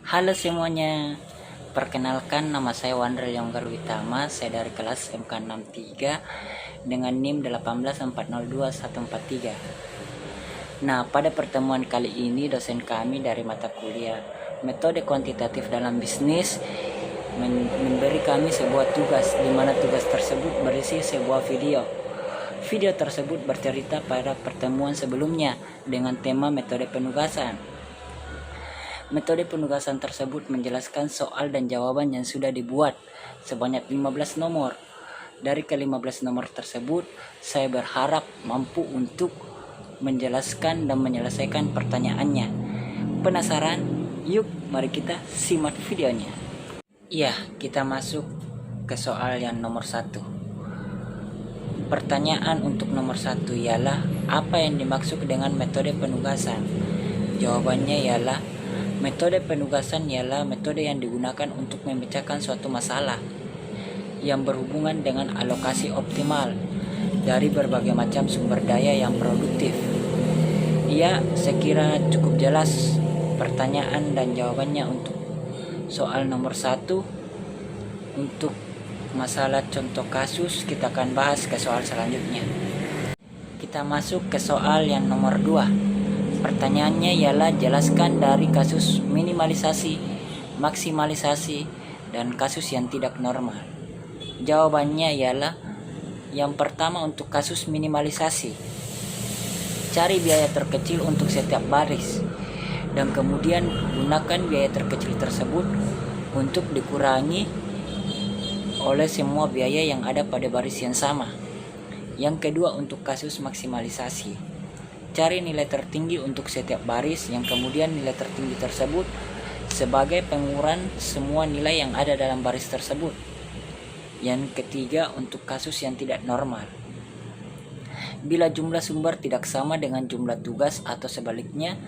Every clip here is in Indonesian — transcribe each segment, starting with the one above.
Halo semuanya, perkenalkan nama saya Wandra Yonggar Witama, saya dari kelas MK63 dengan NIM 18402-143. Nah, pada pertemuan kali ini dosen kami dari mata kuliah Metode Kuantitatif dalam Bisnis memberi kami sebuah tugas, di mana tugas tersebut berisi sebuah video. Video tersebut bercerita pada pertemuan sebelumnya dengan tema metode penugasan. Metode penugasan tersebut menjelaskan soal dan jawaban yang sudah dibuat sebanyak 15 nomor. Dari ke-15 nomor tersebut, saya berharap mampu untuk menjelaskan dan menyelesaikan pertanyaannya. Penasaran? Yuk, mari kita simak videonya. Iya, kita masuk ke soal yang nomor 1. Pertanyaan untuk nomor 1 ialah, apa yang dimaksud dengan metode penugasan? Jawabannya ialah, metode penugasan ialah metode yang digunakan untuk memecahkan suatu masalah yang berhubungan dengan alokasi optimal dari berbagai macam sumber daya yang produktif. Ya, saya kira cukup jelas pertanyaan dan jawabannya untuk soal nomor 1. Untuk masalah contoh kasus, kita akan bahas ke soal selanjutnya. Kita masuk ke soal yang nomor 2. Pertanyaannya ialah, jelaskan dari kasus minimalisasi, maksimalisasi, dan kasus yang tidak normal. Jawabannya ialah yang pertama untuk kasus minimalisasi. Cari biaya terkecil untuk setiap baris dan kemudian gunakan biaya terkecil tersebut untuk dikurangi oleh semua biaya yang ada pada baris yang sama. Yang kedua untuk kasus maksimalisasi. Cari nilai tertinggi untuk setiap baris yang kemudian nilai tertinggi tersebut sebagai pengukuran semua nilai yang ada dalam baris tersebut. Yang ketiga untuk kasus yang tidak normal. Bila jumlah sumber tidak sama dengan jumlah tugas atau sebaliknya,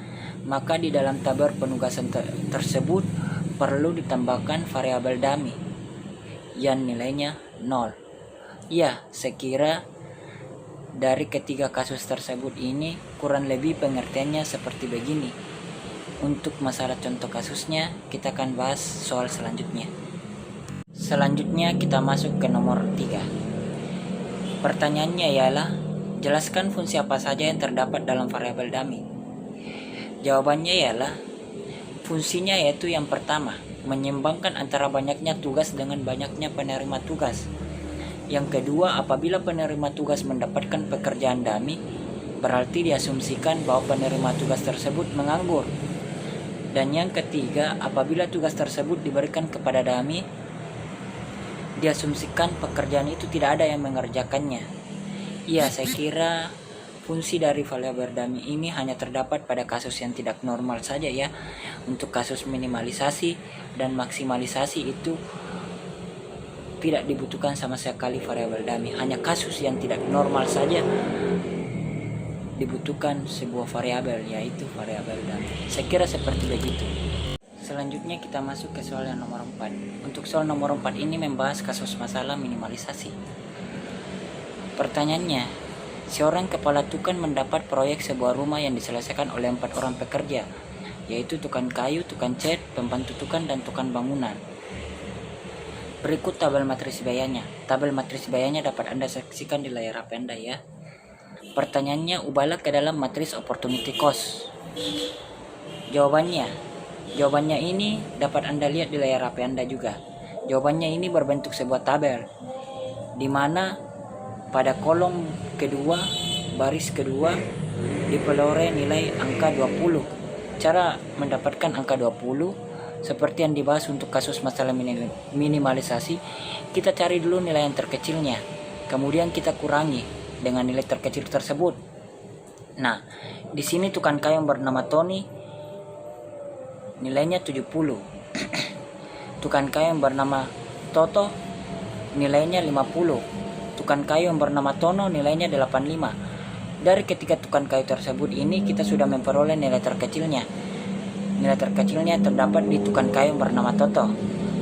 maka di dalam tabel penugasan tersebut perlu ditambahkan variabel dummy yang nilainya 0. Ya, saya kira dari ketiga kasus tersebut ini kurang lebih pengertiannya seperti begini. Untuk masalah contoh kasusnya kita akan bahas soal selanjutnya. Selanjutnya kita masuk ke nomor 3. Pertanyaannya ialah, jelaskan fungsi apa saja yang terdapat dalam variabel dummy. Jawabannya ialah, fungsinya yaitu yang pertama, menyeimbangkan antara banyaknya tugas dengan banyaknya penerima tugas. Yang kedua, apabila penerima tugas mendapatkan pekerjaan dummy, berarti diasumsikan bahwa penerima tugas tersebut menganggur. Dan yang ketiga, apabila tugas tersebut diberikan kepada dummy, diasumsikan pekerjaan itu tidak ada yang mengerjakannya. Iya, saya kira fungsi dari variabel dummy ini hanya terdapat pada kasus yang tidak normal saja ya. Untuk kasus minimalisasi dan maksimalisasi itu tidak dibutuhkan sama sekali variabel dummy. Hanya kasus yang tidak normal saja dibutuhkan sebuah variabel, yaitu variabel dummy. Saya kira seperti begitu. Selanjutnya kita masuk ke soal yang nomor 4. Untuk soal nomor 4 ini membahas kasus masalah minimalisasi. Pertanyaannya, seorang kepala tukang mendapat proyek sebuah rumah yang diselesaikan oleh 4 orang pekerja, yaitu tukang kayu, tukang cat, pembantu tukang, dan tukang bangunan. Berikut tabel matris biayanya. Tabel matris biayanya dapat Anda saksikan di layar HP Anda ya. Pertanyaannya, ubahlah ke dalam matris opportunity cost. Jawabannya ini dapat Anda lihat di layar HP Anda juga. Jawabannya ini berbentuk sebuah tabel, di mana pada kolom kedua, baris kedua, dipelore nilai angka 20. Cara mendapatkan angka 20 seperti yang dibahas untuk kasus masalah minimalisasi, kita cari dulu nilai yang terkecilnya, kemudian kita kurangi dengan nilai terkecil tersebut. Nah, di sini tukang kayu yang bernama Tony nilainya 70. Tukang kayu yang bernama Toto nilainya 50. Tukang kayu yang bernama Tono nilainya 85. Dari ketiga tukang kayu tersebut ini kita sudah memperoleh nilai terkecilnya. Nilai terkecilnya terdapat di tukang kayu yang bernama Toto.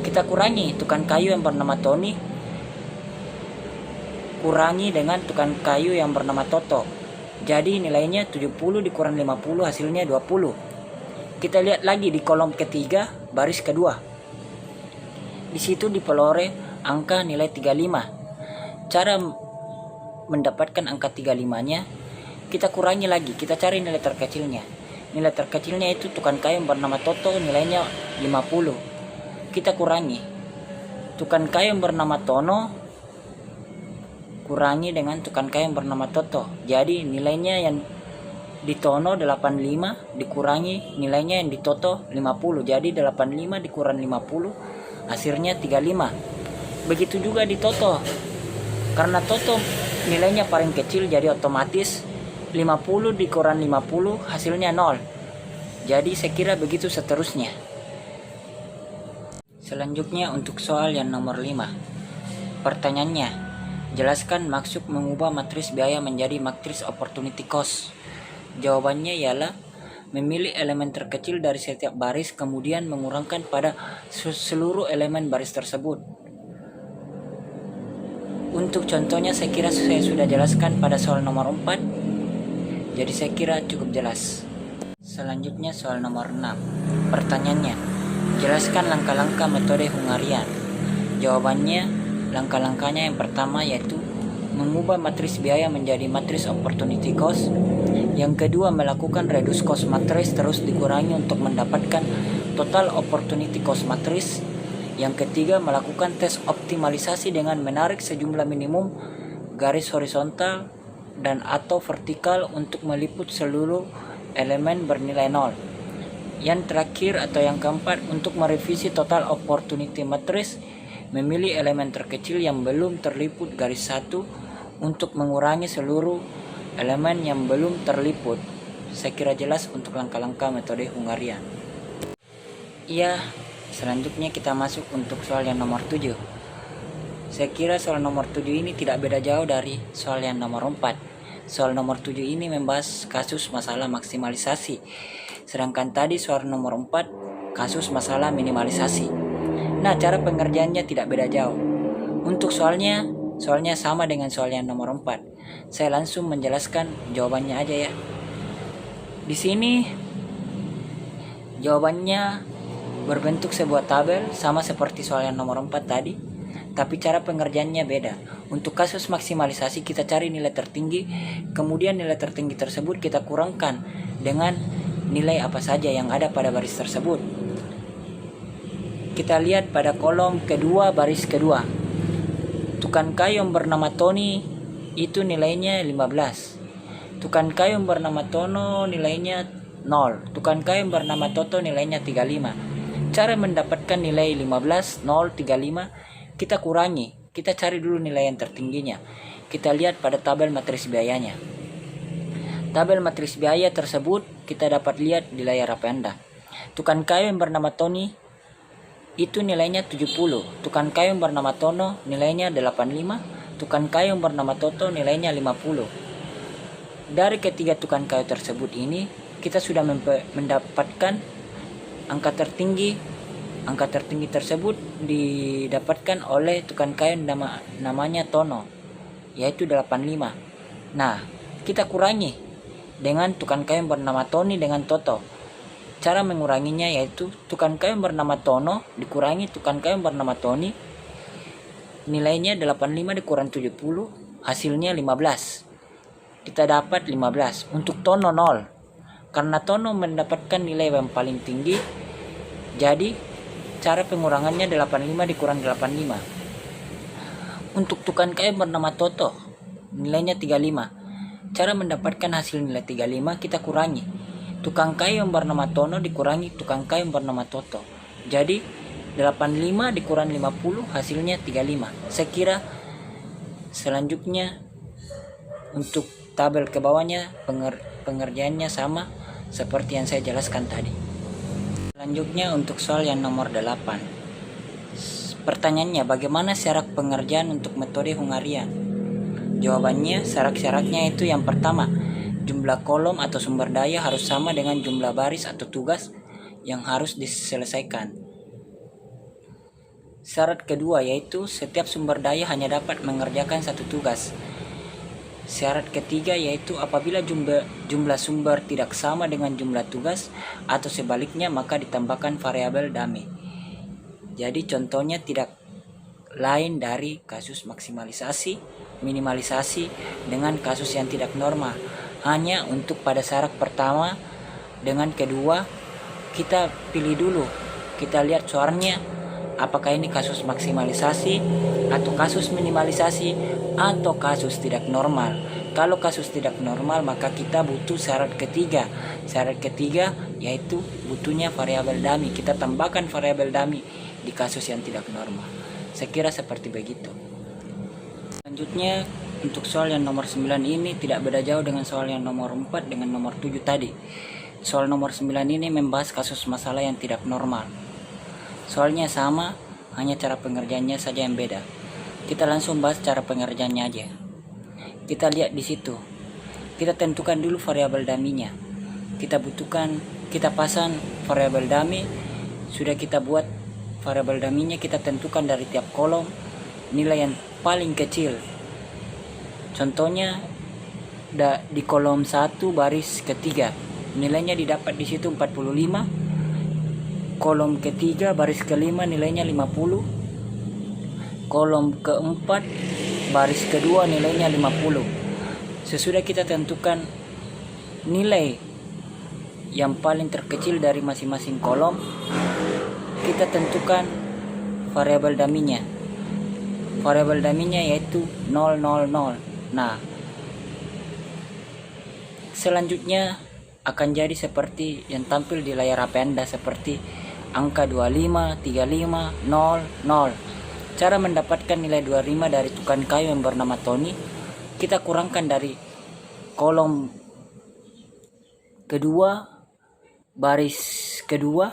Kita kurangi tukang kayu yang bernama Tony, kurangi dengan tukang kayu yang bernama Toto. Jadi nilainya 70 dikurang 50 hasilnya 20. Kita lihat lagi di kolom ketiga, baris kedua. Di situ diperoleh angka nilai 35. Cara mendapatkan angka 35-nya, kita kurangi lagi, kita cari nilai terkecilnya. Nilai terkecilnya itu tukang kayu yang bernama Toto, nilainya 50. Kita kurangi. Tukang kayu yang bernama Tono kurangi dengan tukang kayu yang bernama Toto. Jadi nilainya yang di Tono 85 dikurangi nilainya yang di Toto 50. Jadi 85 dikurangi 50 hasilnya 35. Begitu juga di Toto. Karena Toto nilainya paling kecil, jadi otomatis 50 dikurangi 50 hasilnya 0. Jadi saya kira begitu seterusnya. Selanjutnya untuk soal yang nomor 5. Pertanyaannya, jelaskan maksud mengubah matriks biaya menjadi matriks opportunity cost. Jawabannya ialah memilih elemen terkecil dari setiap baris kemudian mengurangkan pada seluruh elemen baris tersebut. Untuk contohnya saya kira saya sudah jelaskan pada soal nomor 4. Jadi saya kira cukup jelas. Selanjutnya soal nomor 6. Pertanyaannya, jelaskan langkah-langkah metode Hungarian. Jawabannya, langkah-langkahnya yang pertama yaitu mengubah matriks biaya menjadi matriks opportunity cost. Yang kedua, melakukan reduce cost matriks terus dikurangi untuk mendapatkan total opportunity cost matriks. Yang ketiga, melakukan tes optimalisasi dengan menarik sejumlah minimum garis horizontal dan atau vertikal untuk meliput seluruh elemen bernilai 0. Yang terakhir atau yang keempat, untuk merevisi total opportunity matrix, memilih elemen terkecil yang belum terliput garis 1 untuk mengurangi seluruh elemen yang belum terliput. Saya kira jelas untuk langkah-langkah metode Hungarian. Iya, selanjutnya kita masuk untuk soal yang nomor 7. Saya kira soal nomor 7 ini tidak beda jauh dari soal yang nomor 4. Soal nomor 7 ini membahas kasus masalah maksimalisasi. Sedangkan tadi soal nomor 4 kasus masalah minimalisasi. Nah, cara pengerjaannya tidak beda jauh. Untuk soalnya sama dengan soal yang nomor 4. Saya langsung menjelaskan jawabannya aja ya. Di sini jawabannya berbentuk sebuah tabel sama seperti soal yang nomor 4 tadi, tapi cara pengerjaannya beda. Untuk kasus maksimalisasi kita cari nilai tertinggi, kemudian nilai tertinggi tersebut kita kurangkan dengan nilai apa saja yang ada pada baris tersebut. Kita lihat pada kolom kedua baris kedua. Tukang kayu yang bernama Tony itu nilainya 15. Tukang kayu yang bernama Tono nilainya 0. Tukang kayu yang bernama Toto nilainya 35. Cara mendapatkan nilai 15, 0, 35 kita kurangi. Kita cari dulu nilai yang tertingginya. Kita lihat pada tabel matriks biayanya. Tabel matriks biaya tersebut kita dapat lihat di layar HP Anda. Tukang kayu yang bernama Tony itu nilainya 70. Tukang kayu yang bernama Tono nilainya 85. Tukang kayu yang bernama Toto nilainya 50. Dari ketiga tukang kayu tersebut ini kita sudah mendapatkan angka tertinggi. Angka tertinggi tersebut didapatkan oleh tukang kayu namanya Tono, yaitu 85. Nah, kita kurangi dengan tukang kayu yang bernama Tony dengan Toto. Cara menguranginya yaitu tukang kayu yang bernama Tono dikurangi tukang kayu yang bernama Tony. Nilainya 85 dikurangi 70, hasilnya 15. Kita dapat 15. Untuk Tono 0. Karena Tono mendapatkan nilai yang paling tinggi, jadi cara pengurangannya 85 dikurangi 85. Untuk tukang kayu bernama Toto, nilainya 35. Cara mendapatkan hasil nilai 35 kita kurangi. Tukang kayu yang bernama Tono dikurangi tukang kayu yang bernama Toto. Jadi 85 dikurangi 50 hasilnya 35. Saya kira selanjutnya untuk tabel ke bawahnya pengerjaannya sama seperti yang saya jelaskan tadi. Selanjutnya untuk soal yang nomor 8. Pertanyaannya, bagaimana syarat pengerjaan untuk metode Hungarian? Jawabannya, syarat-syaratnya itu yang pertama, jumlah kolom atau sumber daya harus sama dengan jumlah baris atau tugas yang harus diselesaikan. Syarat kedua yaitu setiap sumber daya hanya dapat mengerjakan satu tugas. Syarat ketiga yaitu apabila jumlah sumber tidak sama dengan jumlah tugas atau sebaliknya maka ditambahkan variabel dummy. Jadi contohnya tidak lain dari kasus maksimalisasi, minimalisasi dengan kasus yang tidak normal. Hanya untuk pada syarat pertama dengan kedua kita pilih dulu. Kita lihat soalnya apakah ini kasus maksimalisasi atau kasus minimalisasi atau kasus tidak normal. Kalau kasus tidak normal maka kita butuh syarat ketiga. Syarat ketiga yaitu butuhnya variabel dummy. Kita tambahkan variabel dummy di kasus yang tidak normal. Saya kira seperti begitu. Selanjutnya untuk soal yang nomor 9 ini tidak beda jauh dengan soal yang nomor 4 dengan nomor 7 tadi. Soal nomor 9 ini membahas kasus masalah yang tidak normal. Soalnya sama, hanya cara pengerjaannya saja yang beda. Kita langsung bahas cara pengerjaannya aja. Kita lihat di situ. Kita tentukan dulu variabel dummy-nya. Kita pasang variabel dummy. Sudah kita buat variabel dummy-nya, kita tentukan dari tiap kolom nilai yang paling kecil. Contohnya di kolom 1 baris ketiga. Nilainya didapat di situ 45. Kolom ketiga baris kelima nilainya 50. Kolom keempat baris kedua nilainya 50. Sesudah kita tentukan nilai yang paling terkecil dari masing-masing kolom, kita tentukan variabel dummy-nya. Variabel dummy-nya yaitu 000. Nah, selanjutnya akan jadi seperti yang tampil di layar HP Anda, seperti angka 25, 35, 0. Cara mendapatkan nilai 25 dari tukang kayu yang bernama Tony, kita kurangkan dari kolom kedua baris kedua,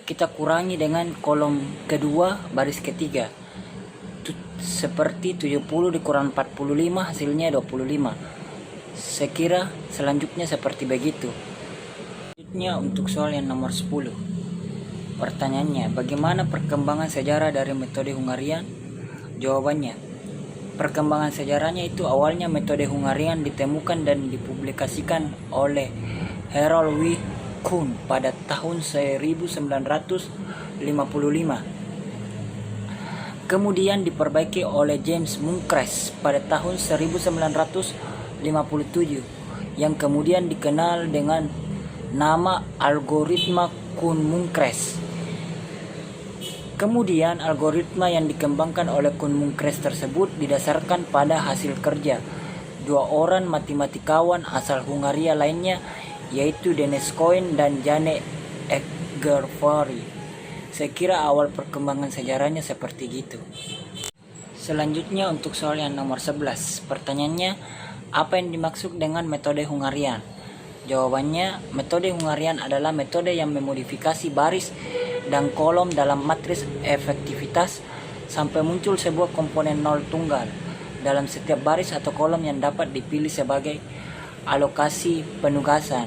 kita kurangi dengan kolom kedua baris ketiga. Seperti 70 dikurang 45 hasilnya 25. Saya kira selanjutnya seperti begitu. Selanjutnya untuk soal yang nomor 10. Pertanyaannya, bagaimana perkembangan sejarah dari metode Hungarian? Jawabannya, perkembangan sejarahnya itu awalnya metode Hungarian ditemukan dan dipublikasikan oleh Harold W. Kuhn pada tahun 1955. Kemudian diperbaiki oleh James Munkres pada tahun 1957 yang kemudian dikenal dengan nama algoritma Kuhn-Munkres. Kemudian algoritma yang dikembangkan oleh Kuhn-Munkres tersebut didasarkan pada hasil kerja dua orang matematikawan asal Hungaria lainnya, yaitu Dennis Cohen dan Jane Egerfari. Saya kira awal perkembangan sejarahnya seperti gitu. Selanjutnya untuk soal yang nomor 11. Pertanyaannya, apa yang dimaksud dengan metode Hungarian? Jawabannya, metode Hungarian adalah metode yang memodifikasi baris dan kolom dalam matriks efektivitas sampai muncul sebuah komponen nol tunggal dalam setiap baris atau kolom yang dapat dipilih sebagai alokasi penugasan.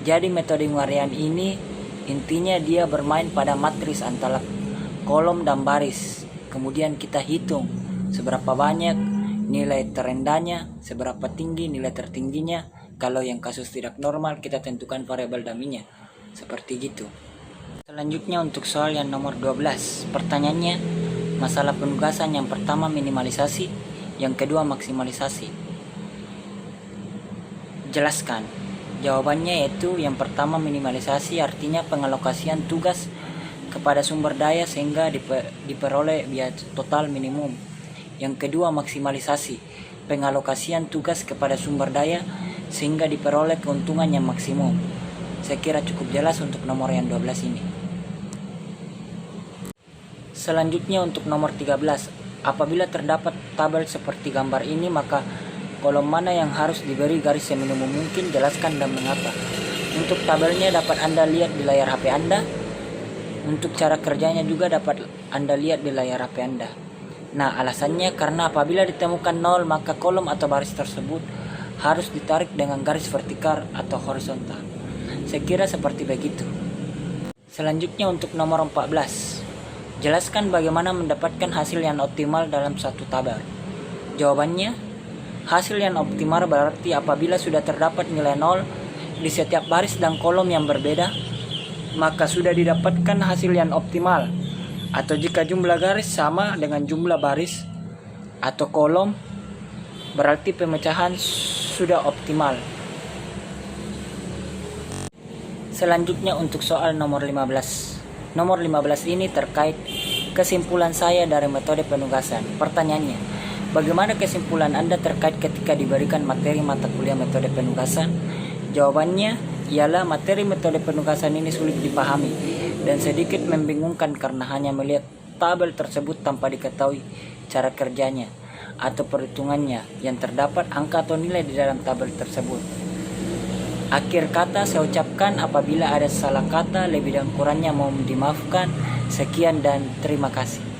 Jadi metode Hungarian ini intinya dia bermain pada matriks antara kolom dan baris. Kemudian kita hitung seberapa banyak nilai terendahnya, seberapa tinggi nilai tertingginya. Kalau yang kasus tidak normal kita tentukan variabel dummy-nya. Seperti gitu. Selanjutnya untuk soal yang nomor 12. Pertanyaannya, masalah penugasan yang pertama minimalisasi, yang kedua maksimalisasi. Jelaskan. Jawabannya yaitu yang pertama minimalisasi artinya pengalokasian tugas kepada sumber daya sehingga diperoleh biaya total minimum. Yang kedua maksimalisasi, pengalokasian tugas kepada sumber daya sehingga diperoleh keuntungan yang maksimum. Saya kira cukup jelas untuk nomor yang 12 ini. Selanjutnya untuk nomor 13, apabila terdapat tabel seperti gambar ini maka kolom mana yang harus diberi garis seminimum mungkin, jelaskan dan mengapa. Untuk tabelnya dapat Anda lihat di layar HP Anda. Untuk cara kerjanya juga dapat Anda lihat di layar HP Anda. Nah, alasannya karena apabila ditemukan 0 maka kolom atau baris tersebut harus ditarik dengan garis vertikal atau horizontal. Saya kira seperti begitu. Selanjutnya untuk nomor 14. Jelaskan bagaimana mendapatkan hasil yang optimal dalam satu tabel. Jawabannya, Hasil yang optimal berarti apabila sudah terdapat nilai 0 di setiap baris dan kolom yang berbeda, maka sudah didapatkan hasil yang optimal. Atau jika jumlah garis sama dengan jumlah baris atau kolom, berarti pemecahan sudah optimal. Selanjutnya untuk soal nomor 15. Nomor 15 ini terkait kesimpulan saya dari metode penugasan. Pertanyaannya, bagaimana kesimpulan Anda terkait ketika diberikan materi mata kuliah metode penugasan? Jawabannya ialah materi metode penugasan ini sulit dipahami dan sedikit membingungkan karena hanya melihat tabel tersebut tanpa diketahui cara kerjanya atau perhitungannya yang terdapat angka atau nilai di dalam tabel tersebut. Akhir kata saya ucapkan apabila ada salah kata lebih dan kurangnya mohon dimaafkan. Sekian dan terima kasih.